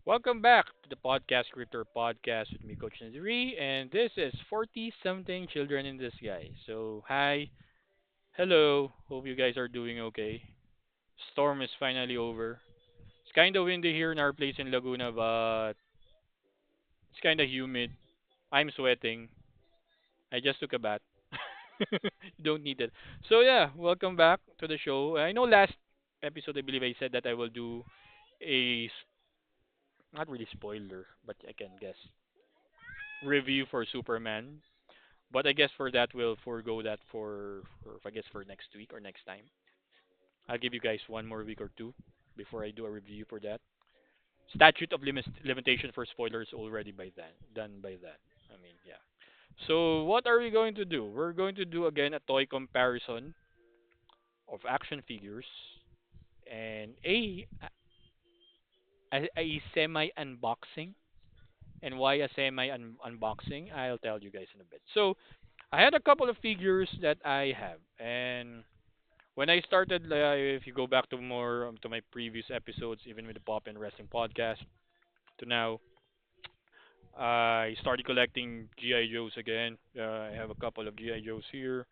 Welcome back to the podcast Crypto Podcast with me, Coach Naziri, and this is 40 something children in disguise. So, hi, hello, hope you guys are doing okay. Storm is finally over. It's kind of windy here in our place in Laguna, but it's kind of humid. I'm sweating. I just took a bath. You don't need it. So, yeah, welcome back to the show. I know last episode, I believe I said that I will do not really spoiler, but I can guess, review for Superman. But I guess for that we'll forego that for I guess for next week or next time. I'll give you guys one more week or two before I do a review for that. Statute of limitation for spoilers already by then done by then. I mean, yeah. So what are we going to do? We're going to do again a toy comparison of action figures and a semi unboxing. And why a semi unboxing? I'll tell you guys in a bit. So I had a couple of figures that I have, and when I started, if you go back to more to my previous episodes, even with the Pop and Wrestling podcast, to now, I started collecting GI Joes again. I have a couple of GI Joes here.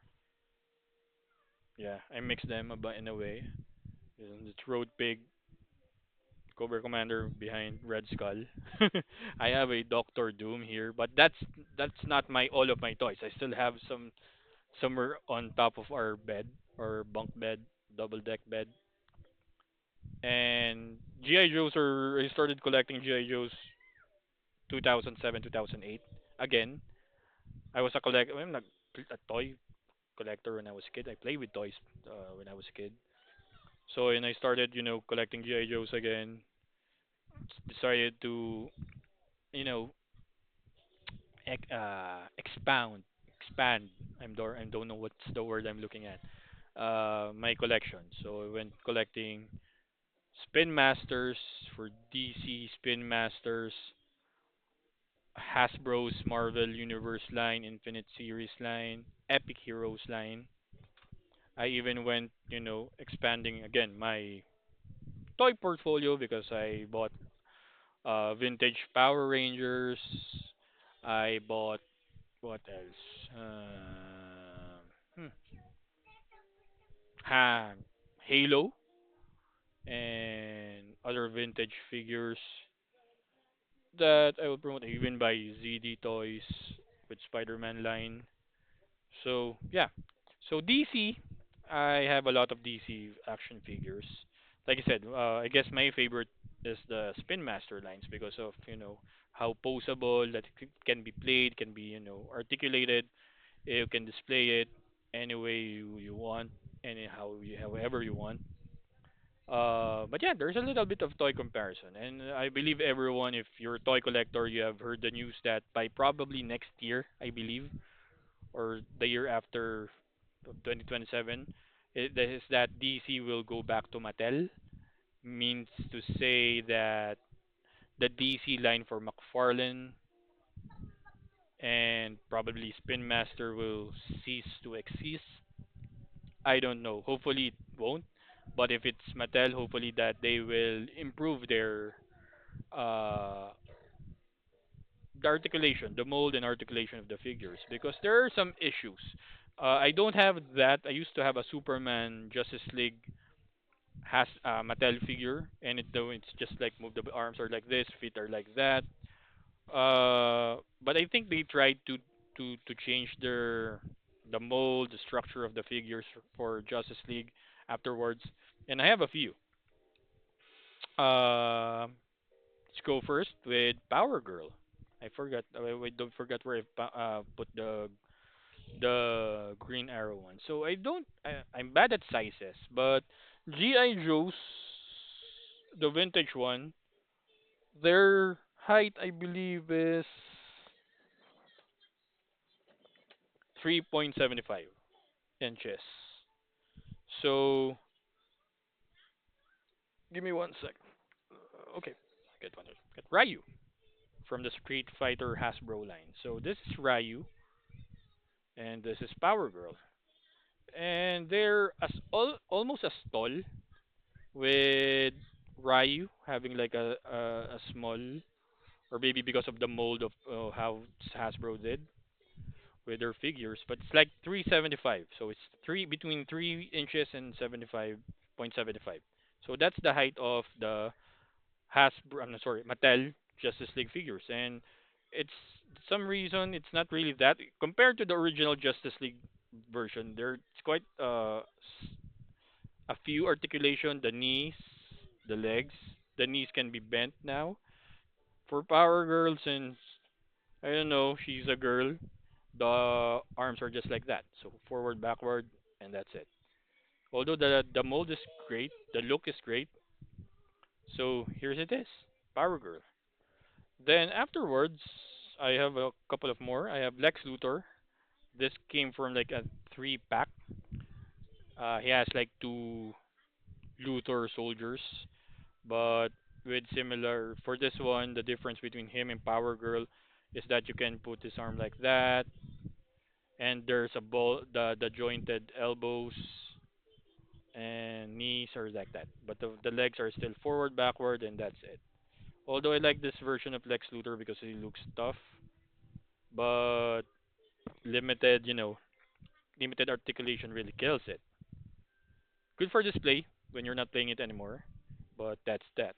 Yeah, I mix them but in a way. It's Road Pig, Cobra Commander behind Red Skull. I have a Doctor Doom here, but that's not my all of my toys. I still have some somewhere on top of our bed or bunk bed, double deck bed. And GI Joes are I started collecting GI Joes 2007 2008. Again, I was I'm not a toy collector when I was a kid. I played with toys when I was a kid. So and I started collecting GI Joes again. Decided to you know expand. I don't know what's the word I'm looking at. My collection. So I went collecting Spin Masters for DC Spin Masters, Hasbro's Marvel Universe line, Infinite Series line, Epic Heroes line. I even went, expanding again my toy portfolio because I bought vintage Power Rangers. I bought what else? Ha, Halo and other vintage figures that I will promote even by ZD Toys with Spider-Man line. So yeah, so DC, I have a lot of DC action figures. Like I said, I guess my favorite is the Spin Master lines because of how posable that can be played, can be articulated. You can display it any way you want, however you want. But yeah, there's a little bit of toy comparison, and I believe everyone, if you're a toy collector, you have heard the news that by probably next year, I believe, or the year after 2027, that is that DC will go back to Mattel. Means to say that the DC line for McFarlane and probably Spin Master will cease to exist. I don't know. Hopefully it won't. But if it's Mattel, hopefully that they will improve their uh, the articulation, the mold and articulation of the figures because there are some issues. I don't have that. I used to have a Superman Justice League has a Mattel figure, and it's just like move the arms are like this, feet are like that. But I think they tried to change the mold, the structure of the figures for Justice League afterwards, and I have a few. Uh, let's go first with Power Girl. I forgot. Wait, don't forget where I put the Green Arrow one. So I don't. I'm bad at sizes, but GI Joe's, the vintage one, their height I believe is 3.75 inches. So give me one sec. Okay, get one. Get Ryu from the Street Fighter Hasbro line. So this is Ryu, and this is Power Girl, and they're almost as tall with. Ryu having like a small, or maybe because of the mold of how Hasbro did with their figures, but it's like 375. So it's three between 3 inches and 75.75. So that's the height of the Hasbro. I'm sorry, Mattel Justice League figures, and it's some reason it's not really that compared to the original Justice League version. There's quite a few articulation, the knees, the legs. The knees can be bent now. For Power Girl, since I don't know, she's a girl, the arms are just like that. So forward, backward, and that's it. Although the mold is great, the look is great. So here's it is, Power Girl. Then afterwards, I have a couple of more. I have Lex Luthor. This came from like a three pack. He has like two Luthor soldiers, but with similar for this one, the difference between him and Power Girl is that you can put his arm like that, and there's a ball the jointed elbows and knees are like that, but the legs are still forward, backward, and that's it. Although I like this version of Lex Luthor because he looks tough, but limited, limited articulation really kills it. Good for display when you're not playing it anymore, but that's that.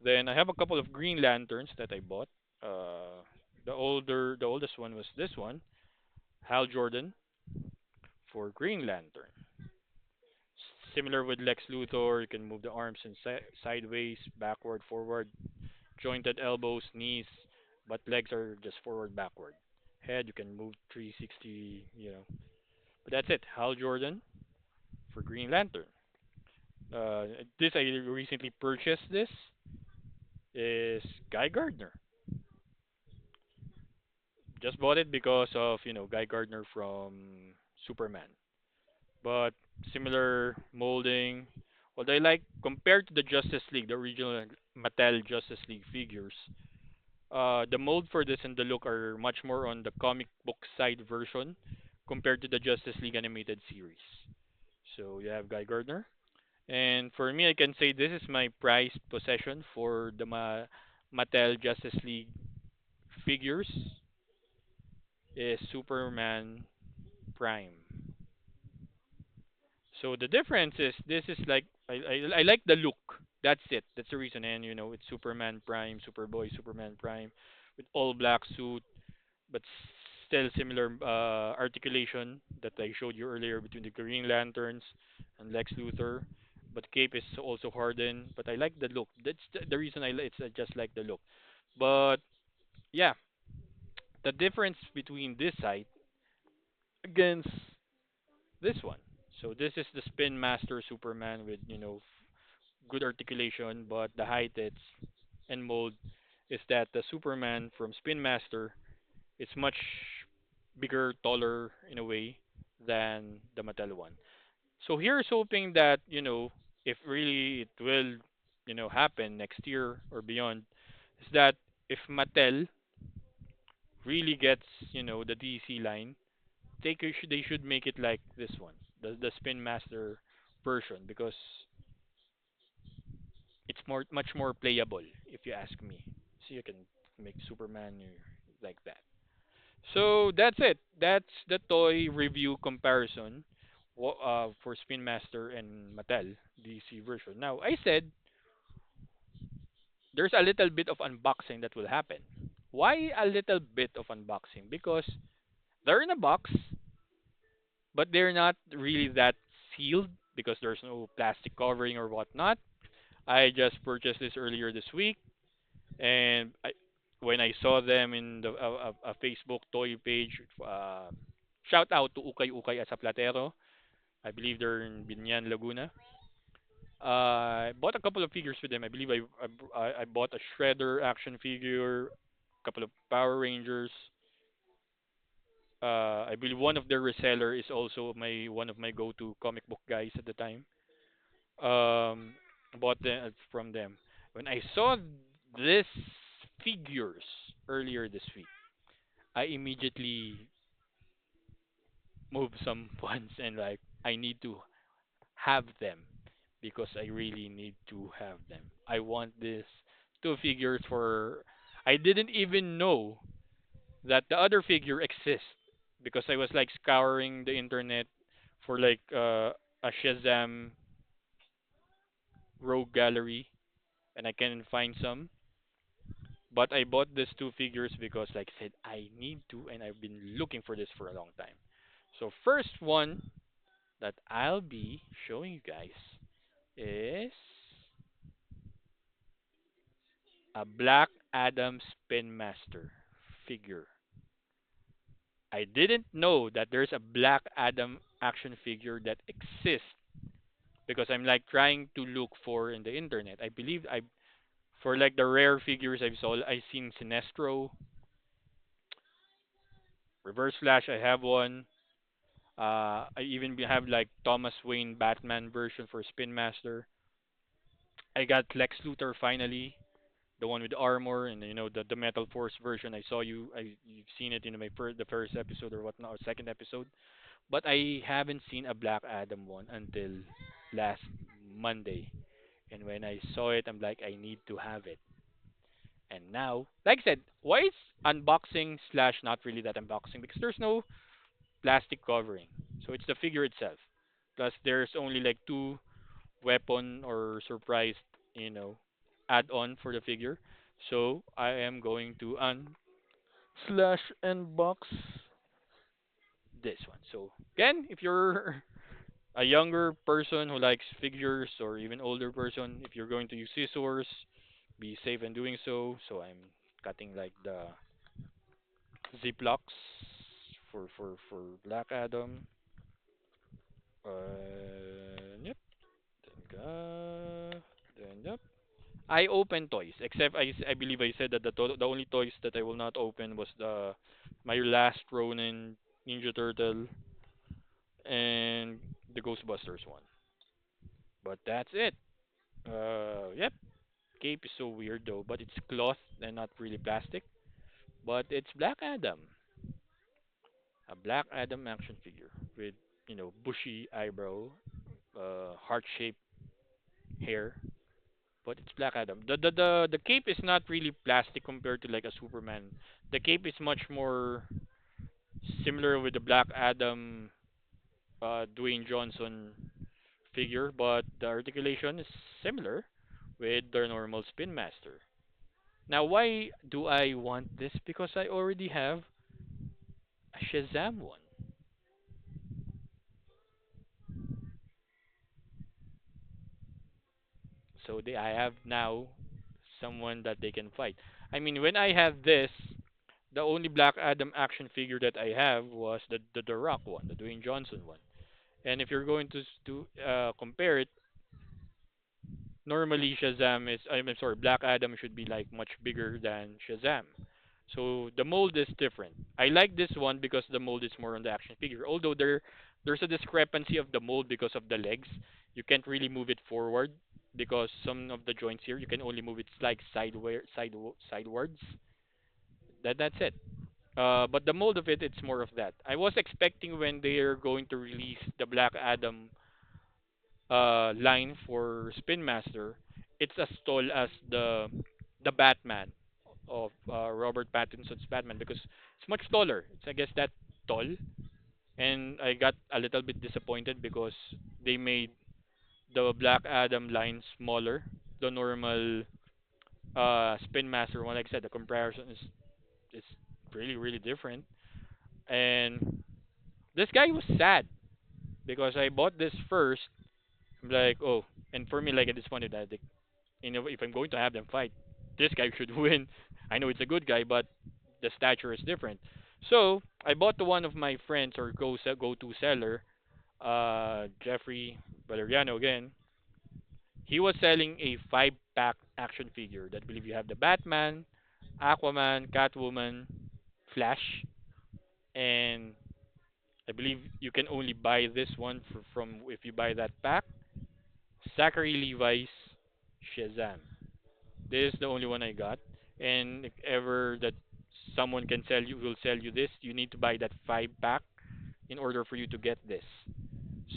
Then I have a couple of Green Lanterns that I bought. Uh, the oldest one was this one, Hal Jordan for Green Lantern. Similar with Lex Luthor, you can move the arms in sideways, backward, forward, jointed elbows, knees, but legs are just forward, backward. Head you can move 360. But that's it. Hal Jordan for Green Lantern. This I recently purchased. This is Guy Gardner. Just bought it because of Guy Gardner from Superman. But similar molding. What I like compared to the Justice League, the original Mattel Justice League figures, the mold for this and the look are much more on the comic book side version compared to the Justice League animated series. So you have Guy Gardner, and for me, I can say this is my prized possession for the Mattel Justice League figures is Superman Prime. So the difference is this is like I like the look. That's it. That's the reason. And it's Superman Prime, Superboy, Superman Prime, with all black suit, but still similar articulation that I showed you earlier between the Green Lanterns and Lex Luthor. But Cape is also hardened. But I like the look. That's the reason it's just like the look. But yeah, the difference between this side against this one. So this is the Spin Master Superman with good articulation, but the height it's and mold is that the Superman from Spin Master is much bigger, taller in a way than the Mattel one. So here's hoping that if really it will happen next year or beyond, is that if Mattel really gets the DC line, they should make it like this one, the Spin Master version, because it's much more playable if you ask me. So you can make Superman like that. So that's it. That's the toy review comparison for Spin Master and Mattel DC version. Now I said there's a little bit of unboxing that will happen. Why a little bit of unboxing? Because they're in a box, but they're not really that sealed because there's no plastic covering or whatnot. I just purchased this earlier this week, and when I saw them in a Facebook toy page, shout out to Ukay Ukay at Platero. I believe they're in Binyan, Laguna. I bought a couple of figures with them. I believe I bought a Shredder action figure, a couple of Power Rangers. I believe one of their reseller is also my one of my go-to comic book guys at the time. Um, bought them from them. When I saw this figures earlier this week, I immediately moved some funds and like I need to have them because I really need to have them. I want this two figures for. I didn't even know that the other figure exists because I was like scouring the internet for like a Shazam rogue gallery and I couldn't find some. But I bought these two figures because like I said I need to and I've been looking for this for a long time. So first one that I'll be showing you guys is a Black Adam Spin Master figure. I didn't know that there's a Black Adam action figure that exists because I'm like trying to look for in the internet. I believe I for like the rare figures I've seen Sinestro, Reverse Flash. I have one. I even have like Thomas Wayne Batman version for Spin Master. I got Lex Luthor finally, the one with armor and the Metal Force version. I saw you've seen it in the first episode or whatnot or second episode, but I haven't seen a Black Adam one until last Monday. And when I saw it, I'm like, I need to have it. And now, like I said, why is unboxing slash not really that unboxing? Because there's no plastic covering. So it's the figure itself. Plus, there's only like two weapon or surprise, you know, add on for the figure. So I am going to slash unbox this one. So again, if you're a younger person who likes figures or even older person, if you're going to use scissors, be safe in doing so. So I'm cutting like the Ziplocs for Black Adam. Yep. Then yep. I open toys, except I believe I said that the only toys that I will not open was the my last Ronin Ninja Turtle and the Ghostbusters one. But that's it. Yep. Cape is so weird though, but it's cloth and not really plastic. But it's Black Adam, a Black Adam action figure with bushy eyebrow, heart-shaped hair. But it's Black Adam. The cape is not really plastic compared to like a Superman. The cape is much more similar with the Black Adam Dwayne Johnson figure, but the articulation is similar with the normal Spin Master. Now, why do I want this? Because I already have a Shazam one. So I have now someone that they can fight. I mean, when I have this, the only Black Adam action figure that I have was the Rock one, the Dwayne Johnson one. And if you're going to compare it, normally Shazam is I'm sorry, Black Adam should be like much bigger than Shazam. So the mold is different. I like this one because the mold is more on the action figure. Although there's a discrepancy of the mold because of the legs. You can't really move it forward because some of the joints here you can only move it like sidewards. That's it. But the mold of it's more of that. I was expecting when they're going to release the Black Adam line for Spin Master, it's as tall as the Batman of Robert Pattinson's Batman because it's much taller. It's I guess that tall, and I got a little bit disappointed because they made the Black Adam line smaller. The normal Spin Master one, like I said, the comparison is really different. And this guy was sad because I bought this first. I'm like, oh, and for me, like at this point, that if I'm going to have them fight, this guy should win. I know it's a good guy, but the stature is different. So I bought to one of my friends or go-to seller, Jeffrey Valeriano again. He was selling a five-pack action figure that I believe you have the Batman, Aquaman, Catwoman, Flash, and I believe you can only buy this one from if you buy that pack. Zachary Levi's Shazam. This is the only one I got. And if ever that someone can sell you will sell you this, you need to buy that five pack in order for you to get this.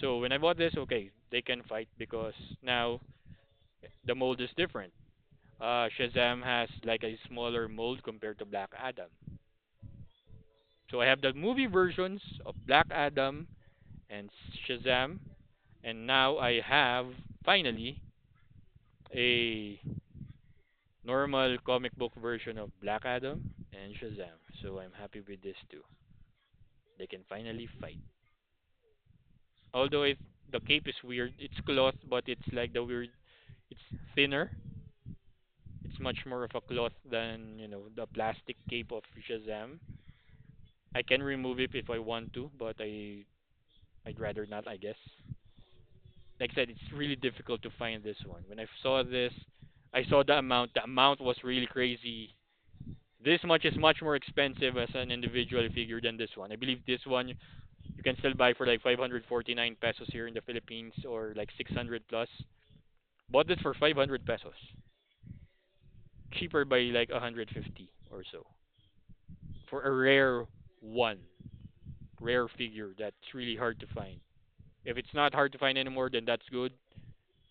So when I bought this, okay, they can fight because now the mold is different. Shazam has like a smaller mold compared to Black Adam. So I have the movie versions of Black Adam and Shazam, and now I have finally a normal comic book version of Black Adam and Shazam. So I'm happy with this too. They can finally fight. Although the cape is weird, it's cloth, but it's like the weird. It's thinner. It's much more of a cloth than the plastic cape of Shazam. I can remove it if I want to, but I'd rather not, I guess. Like I said, it's really difficult to find this one. When I saw this, I saw the amount. The amount was really crazy. This much is much more expensive as an individual figure than this one. I believe this one you can still buy for like 549 pesos here in the Philippines or like 600 plus. Bought this for 500 pesos. Cheaper by like 150 or so. For a rare one. Rare figure that's really hard to find. If it's not hard to find anymore, then that's good.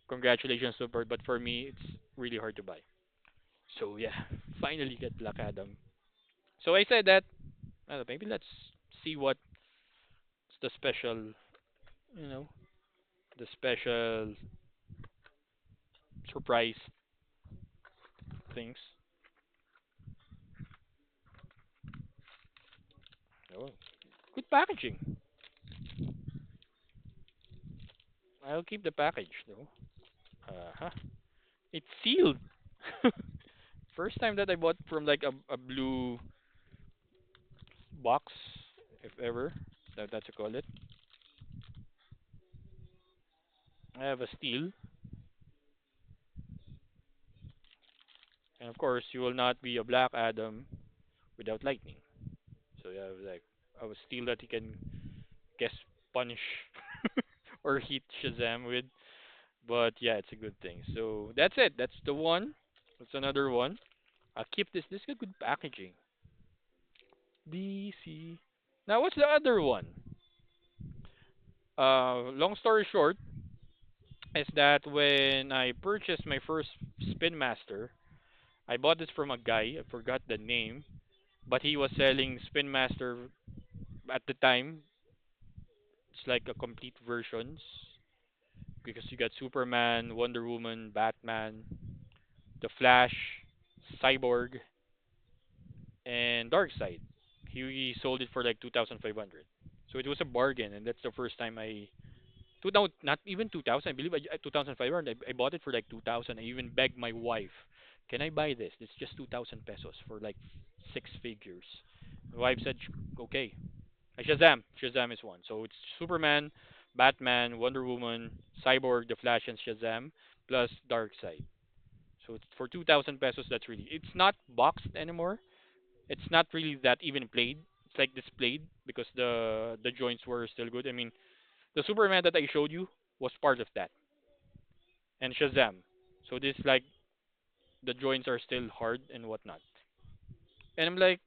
Congratulations, Super. But for me, it's really hard to buy. So yeah, finally get Black Adam. So I said that maybe let's see what's the special, you know, the special surprise things. Oh, good packaging. I'll keep the package though. Uh-huh. It's sealed. First time that I bought from like a blue box, if ever. That's what you call it. I have a steel, and of course, you will not be a Black Adam without lightning. So you have like a steel that you can guess punish or hit Shazam with. But yeah, it's a good thing. So that's it. That's the one. That's another one. I'll keep this. This is good packaging. DC. Now what's the other one? Long story short is that when I purchased my first Spin Master, I bought this from a guy. I forgot the name, but he was selling Spin Master at the time. It's like a complete versions because you got Superman, Wonder Woman, Batman, The Flash, Cyborg, and Darkseid. He sold it for like 2,500. So it was a bargain, and that's the first time I two thousand not even 2,000. I believe 2,500. I bought it for like 2,000. I even begged my wife, "Can I buy this? It's just 2,000 pesos for like six figures." My wife said, "Okay." Shazam. Shazam is one. So it's Superman, Batman, Wonder Woman, Cyborg, The Flash, and Shazam plus Darkseid. So it's for 2,000 pesos. That's really. It's not boxed anymore. It's not really that even played. It's like displayed because the joints were still good. I mean, the Superman that I showed you was part of that, and Shazam. So this like the joints are still hard and whatnot. And I'm like,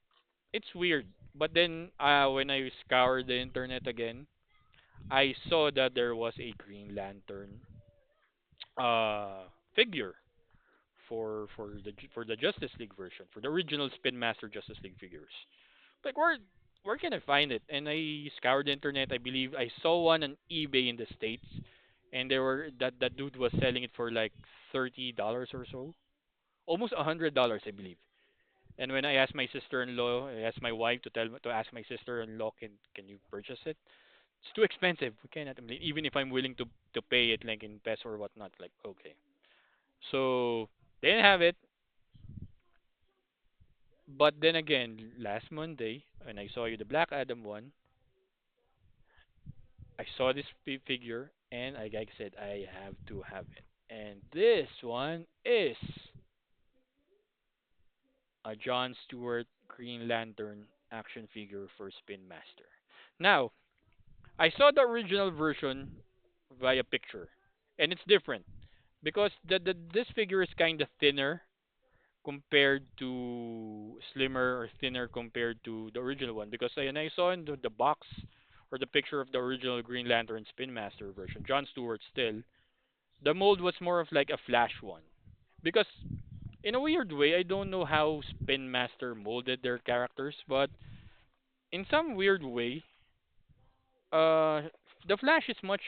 it's weird. But then when I scoured the internet again, I saw that there was a Green Lantern figure for the Justice League version, for the original Spin Master Justice League figures. Like where can I find it? And I scoured the internet. I believe I saw one on eBay in the States, and there were that dude was selling it for like $30 or so, almost $100, I believe. And when I asked my sister-in-law, I asked my wife to ask my sister-in-law, can you purchase it? It's too expensive. We cannot. I mean, even if I'm willing to pay it like in peso or whatnot, like okay. So they didn't have it. But then again, last Monday, when I saw you the Black Adam one, I saw this figure, and like I said, I have to have it. And this one is a John Stewart Green Lantern action figure for Spin Master. Now, I saw the original version via picture, and it's different because this figure is kind of thinner compared to slimmer or thinner compared to the original one because when I saw in the box or the picture of the original Green Lantern Spin Master version, John Stewart still, the mold was more of like a Flash one. Because in a weird way, I don't know how Spin Master molded their characters, but in some weird way, uh, the Flash is much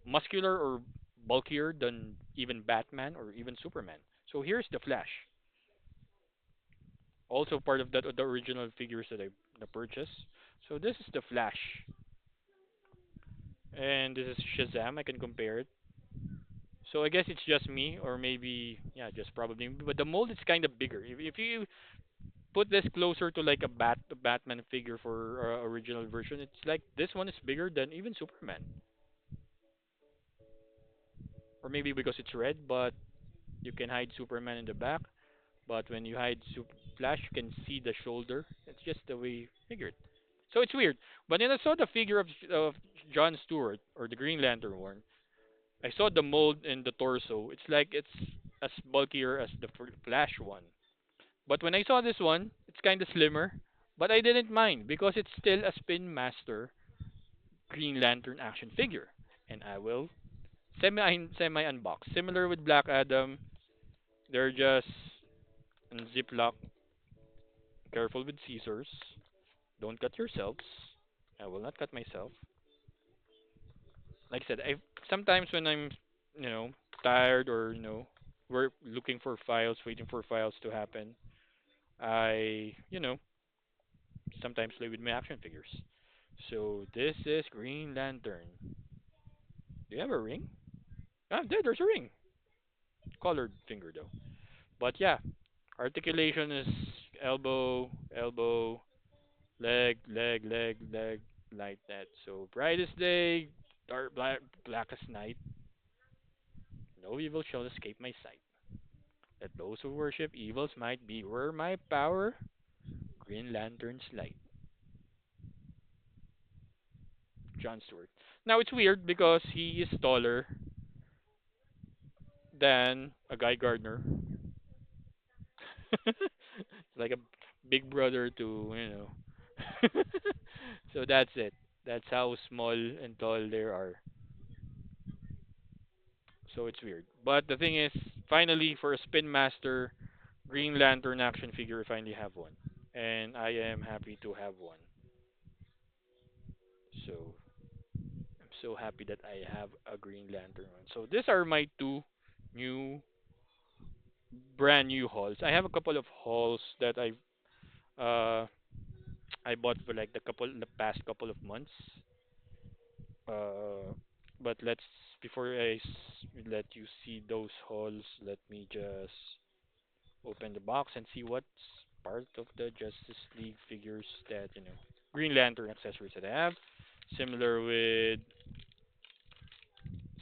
muscular or bulkier than even Batman or even Superman. So here's the Flash, also part of the original figures that I purchased. So this is the Flash, and this is Shazam. I can compare it. So I guess it's just me, or maybe yeah, just probably. Me, but the mold is kind of bigger. If you put this closer to like a Batman figure for original version, it's like this one is bigger than even Superman, or maybe because it's red, but you can hide Superman in the back. But when you hide Flash, you can see the shoulder. It's just the way you figure it. So it's weird. But then I saw the figure of John Stewart or the Green Lantern one. I saw the mold in the torso. It's like it's as bulkier as the Flash one. But when I saw this one, it's kind of slimmer. But I didn't mind because it's still a Spin Master Green Lantern action figure, and I will semi unbox. Similar with Black Adam, they're just in Ziploc. Careful with scissors. Don't cut yourselves. I will not cut myself. Like I said, I sometimes when I'm, you know, tired or we're looking for files, waiting for files to happen. I sometimes play with my action figures. So this is Green Lantern. Do you have a ring? Ah, there's a ring. Colored finger though. But yeah, articulation is elbow, elbow, leg, leg, leg, leg, like that. So brightest day, dark blackest night. No evil shall escape my sight. Let those who worship evils might be where my power, Green Lantern's light. John Stewart. Now it's weird because he is taller than a Guy Gardner. Like a big brother to, So that's it. That's how small and tall they are. So it's weird. But the thing is, finally, for a Spin Master Green Lantern action figure, I finally have one. And I am happy to have one. So I'm so happy that I have a Green Lantern one. So these are my two new, brand new hauls. I have a couple of hauls that uh I bought for like the past couple of months. Uh, but before let you see those hauls, let me just open the box and see what's part of the Justice League figures that, Green Lantern accessories that I have. Similar with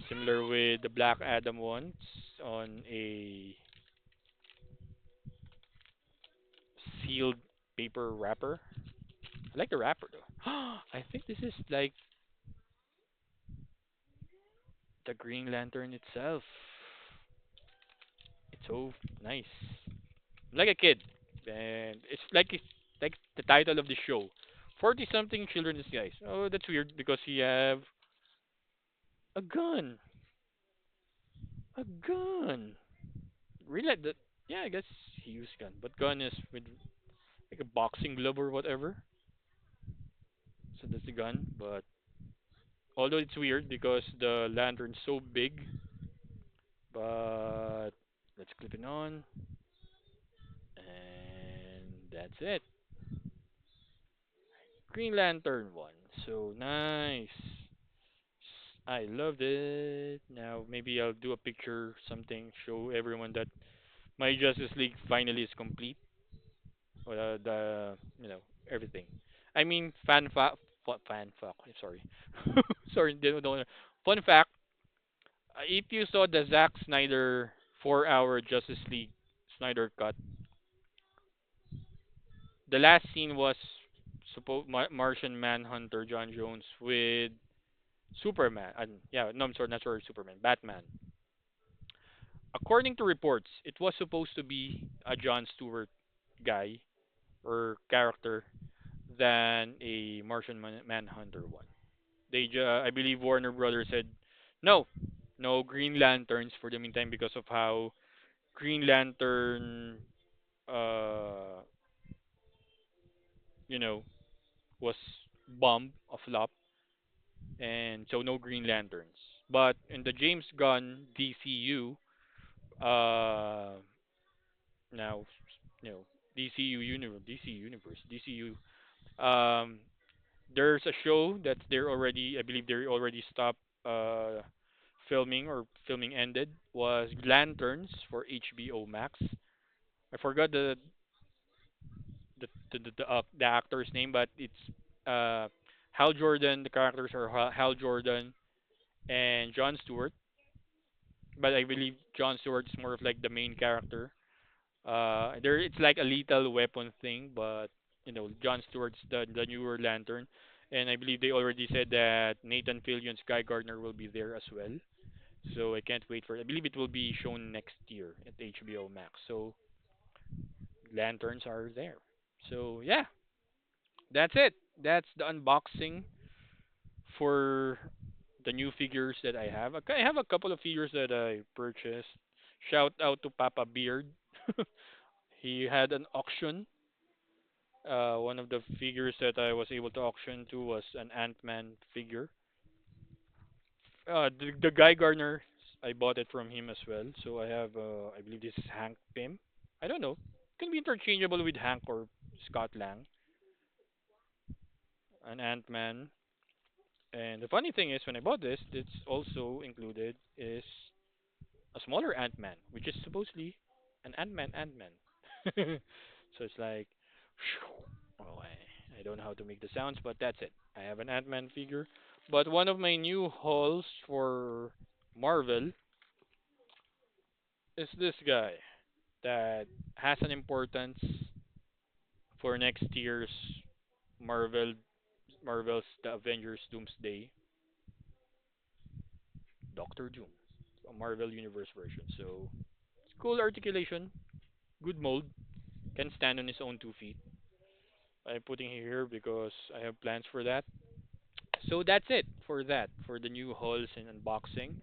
similar with the Black Adam ones on a sealed paper wrapper. I like the wrapper though. I think this is like the Green Lantern itself. It's so nice. Like a kid. And it's like the title of the show. 40 something children disguise. Oh, that's weird because he have a gun. A gun. Really like that, yeah, I guess he used gun. But gun is with like a boxing glove or whatever. So that's the gun. But although it's weird because the lantern's so big, but let's clip it on and that's it. Green Lantern one. So nice. I loved it. Now maybe I'll do a picture, something, show everyone that my Justice League finally is complete. The everything. I mean, fan fact. Sorry, sorry. Don't. Fun fact: if you saw the Zack Snyder 4-hour Justice League Snyder cut, the last scene was Martian Manhunter John Jones with Superman. Yeah, no, I'm sorry, not sorry, Superman. Batman. According to reports, it was supposed to be a John Stewart guy or character than a Manhunter one. I believe Warner Brothers said no, no Green Lanterns for the meantime because of how Green Lantern, uh, you know, was bomb, a flop, and so no Green Lanterns. But in the James Gunn DCU, uh, now, DCU, there's a show that I believe they already stopped uh, filming or filming ended was Lanterns for HBO Max. I forgot the actor's name, but it's Hal Jordan. The characters are Hal Jordan and John Stewart, but I believe John Stewart is more of like the main character. There it's like a lethal weapon thing, but John Stewart's the newer Lantern, and I believe they already said that Nathan Fillion, Sky Gardner will be there as well. So I can't wait for it. I believe it will be shown next year at HBO Max. So Lanterns are there. So yeah, that's it. That's the unboxing for the new figures that I have. I have a couple of figures that I purchased. Shout out to Papa Beard. He had an auction. One of the figures that I was able to auction to was an Ant-Man figure. The Guy Gardner, I bought it from him as well. So I have, I believe this is Hank Pym. I don't know. Can be interchangeable with Hank or Scott Lang. An Ant-Man. And the funny thing is, when I bought this, it's also included is a smaller Ant-Man, which is supposedly an Ant-Man. So it's like, oh, I don't know how to make the sounds, but that's it. I have an Ant-Man figure. But one of my new hauls for Marvel is this guy that has an importance for next year's Marvel Marvel's The Avengers Doomsday Doctor Doom, a Marvel Universe version. So it's cool articulation, good mold, can stand on his own 2 feet. I'm putting here because I have plans for that. So that's it for that, for the new hauls and unboxing.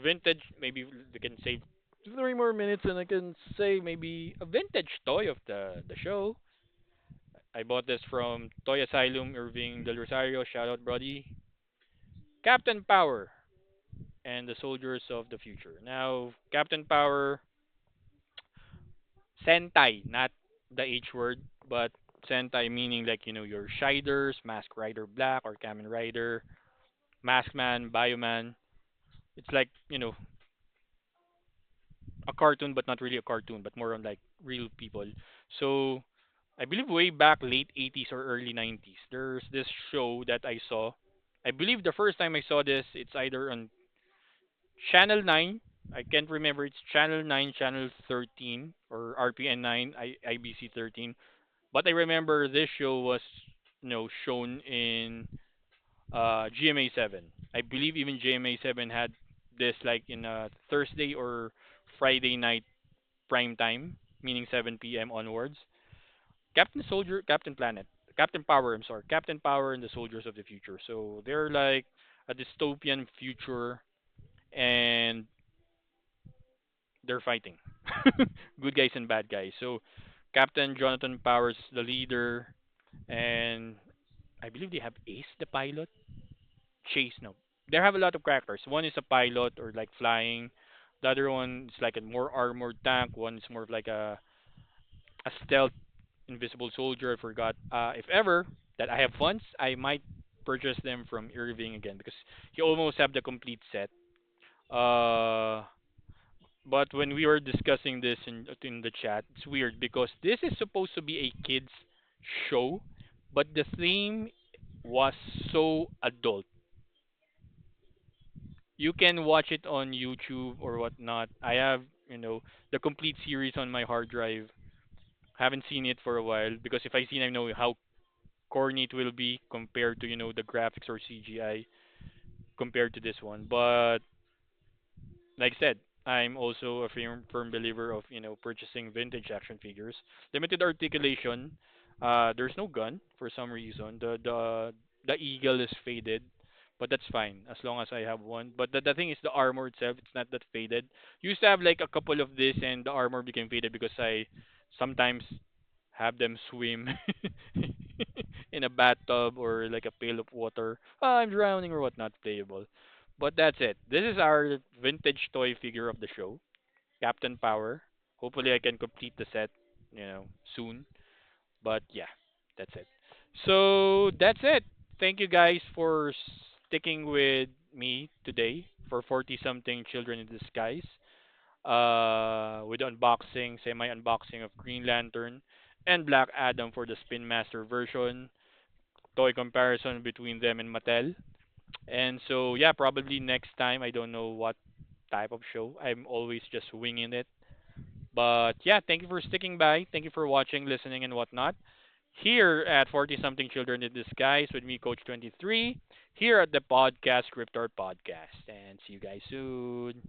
Vintage, maybe we can save 3 more minutes and I can say maybe a vintage toy of the show. I bought this from Toy Asylum, Irving Del Rosario. Shout out, Brody. Captain Power and the Soldiers of the Future. Now, Captain Power, Sentai, not the H word, but Sentai meaning like, your Shiders, Mask Rider Black or Kamen Rider, Maskman, Bioman. It's like, a cartoon, but not really a cartoon, but more on like real people. So, I believe way back late 80s or early 90s, there's this show that I saw. I believe the first time I saw this, it's either on Channel 9. I can't remember. It's Channel 9, Channel 13, or RPN 9, IBC 13. But I remember this show was, shown in GMA 7. I believe even GMA 7 had this like in a Thursday or Friday night prime time, meaning 7 p.m. onwards. Captain Planet, Captain Power. I'm sorry, Captain Power and the Soldiers of the Future. So they're like a dystopian future, and they're fighting, good guys and bad guys. So Captain Jonathan Powers is the leader, and I believe they have Ace the pilot. Chase, no. They have a lot of characters. One is a pilot or like flying. The other one is like a more armored tank. One is more of like a stealth invisible soldier. I forgot. If ever that I have funds, I might purchase them from Irving again because he almost have the complete set. Uh, but when we were discussing this in the chat, it's weird because this is supposed to be a kids show, but the theme was so adult. You can watch it on YouTube or whatnot. I have, the complete series on my hard drive. Haven't seen it for a while because if I seen, I know how corny it will be compared to, the graphics or CGI compared to this one. But like I said, I'm also a firm believer of, purchasing vintage action figures. Limited articulation. There's no gun for some reason. The eagle is faded, but that's fine as long as I have one. But the thing is, the armor itself, it's not that faded. Used to have like a couple of this, and the armor became faded because I sometimes have them swim in a bathtub or like a pail of water. Ah, I'm drowning or whatnot, playable. But that's it. This is our vintage toy figure of the show, Captain Power. Hopefully, I can complete the set, soon. But yeah, that's it. So that's it. Thank you guys for sticking with me today for 40 something Children in Disguise. With unboxing, semi unboxing of Green Lantern and Black Adam for the Spin Master version. Toy comparison between them and Mattel. And so yeah, probably next time I don't know what type of show. I'm always just winging it. But yeah, thank you for sticking by. Thank you for watching, listening, and whatnot. Here at 40 something Children in Disguise with me, Coach 23, here at the podcast, Cryptor Podcast. And see you guys soon.